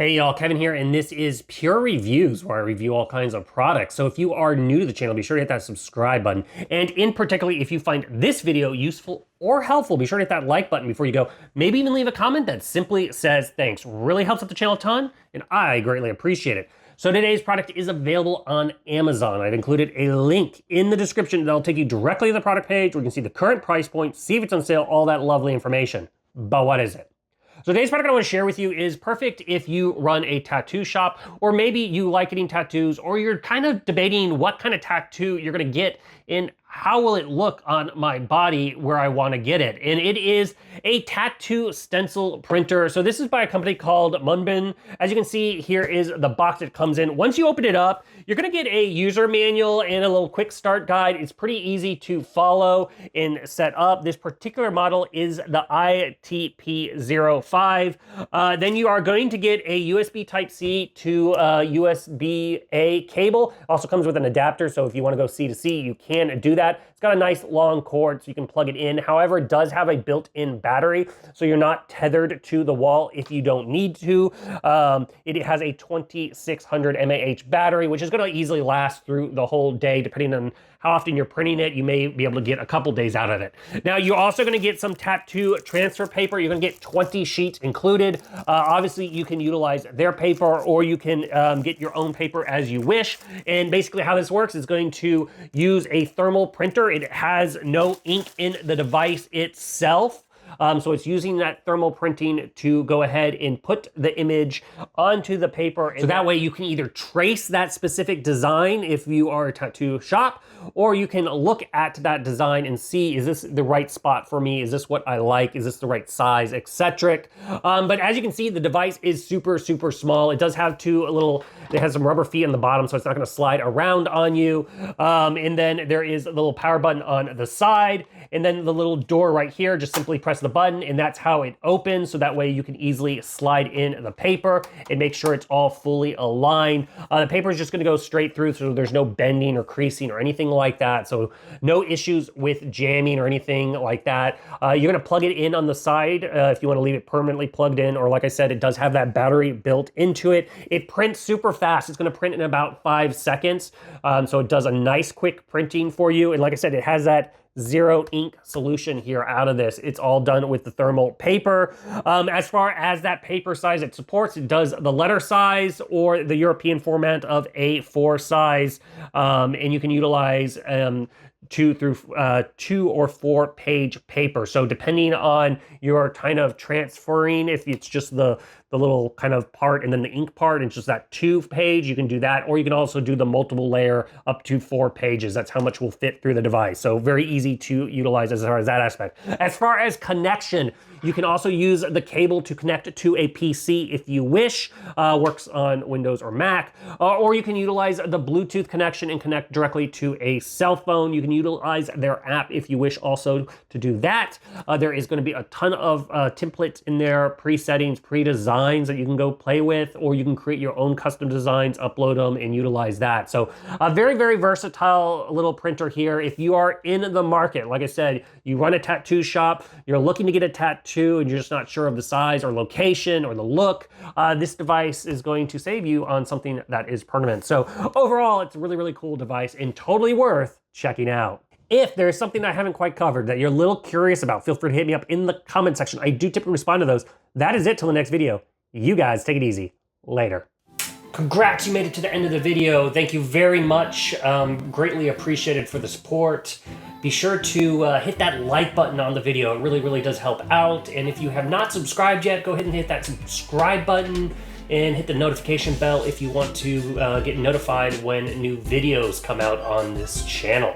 Hey y'all, Kevin here, and this is Pure Reviews, where I review all kinds of products. So if you are new to the channel, be sure to hit that subscribe button. And in particular, if you find this video useful or helpful, be sure to hit that like button before you go. Maybe even leave a comment that simply says thanks. Really helps out the channel a ton, and I greatly appreciate it. So today's product is available on Amazon. I've included a link in the description that'll take you directly to the product page where you can see the current price point, see if it's on sale, all that lovely information. But what is it? So today's product I want to share with you is perfect if you run a tattoo shop, or maybe you like getting tattoos, or you're kind of debating what kind of tattoo you're going to get and how will it look on my body where I want to get it. And it is a tattoo stencil printer. So this is by a company called MUNBYN. As you can see, here is the box it comes in. Once you open it up, you're going to get a user manual and a little quick start guide. It's pretty easy to follow and set up. This particular model is the ITP05. Then you are going to get a USB Type-C to USB-A cable. Also comes with an adapter, so if you want to go C to C, you can do that. It's got a nice long cord so you can plug it in. However, it does have a built-in battery, so you're not tethered to the wall if you don't need to. It has a 2600 mAh battery, which is going to easily last through the whole day, depending on how often you're printing it. You may be able to get a couple days out of it. Now, you're also going to get some tattoo transfer paper. You're going to get 20 sheets included. Obviously, you can utilize their paper, or you can get your own paper as you wish. And basically how this works is going to use a thermal printer. It has no ink in the device itself. So it's using that thermal printing to go ahead and put the image onto the paper. So that way you can either trace that specific design if you are a tattoo shop, or you can look at that design and see, is this the right spot for me? Is this what I like? Is this the right size, etc. But as you can see, the device is super, super small. It does have it has some rubber feet on the bottom, so it's not gonna slide around on you. And then there is a little power button on the side, and then the little door right here, just simply press the button, and that's how it opens. So that way you can easily slide in the paper and make sure it's all fully aligned. The paper is just gonna go straight through, so there's no bending or creasing or anything like that. So no issues with jamming or anything like that. You're gonna plug it in on the side if you wanna leave it permanently plugged in, or like I said, it does have that battery built into it. It prints super fast. It's gonna print in about 5 seconds. So it does a nice quick printing for you. And like I said, it has that zero ink solution here out of this. It's all done with the thermal paper. As far as that paper size it supports, it does the letter size or the European format of A4 size. And you can utilize 2 or 4 page paper. So depending on your kind of transferring, if it's just the little kind of part and then the ink part, and just that 2 page, you can do that. Or you can also do the multiple layer up to 4 pages. That's how much will fit through the device. So very easy to utilize as far as that aspect. As far as connection, you can also use the cable to connect to a PC if you wish. Works on Windows or Mac. Or you can utilize the Bluetooth connection and connect directly to a cell phone. You can utilize their app if you wish also to do that. There is going to be a ton of templates in there, pre-settings, pre-designs that you can go play with, or you can create your own custom designs, upload them, and utilize that. So a very, very versatile little printer here. If you are in the market, like I said, you run a tattoo shop, you're looking to get a tattoo, and you're just not sure of the size or location or the look, this device is going to save you on something that is permanent. So overall, it's a really, really cool device and totally worth checking out. If there's something I haven't quite covered that you're a little curious about, feel free to hit me up in the comment section. I do typically respond to those. That is it till the next video. You guys take it easy. Later. Congrats, you made it to the end of the video. Thank you very much. Greatly appreciated for the support. Be sure to hit that like button on the video. It really, really does help out. And if you have not subscribed yet, go ahead and hit that subscribe button and hit the notification bell if you want to get notified when new videos come out on this channel.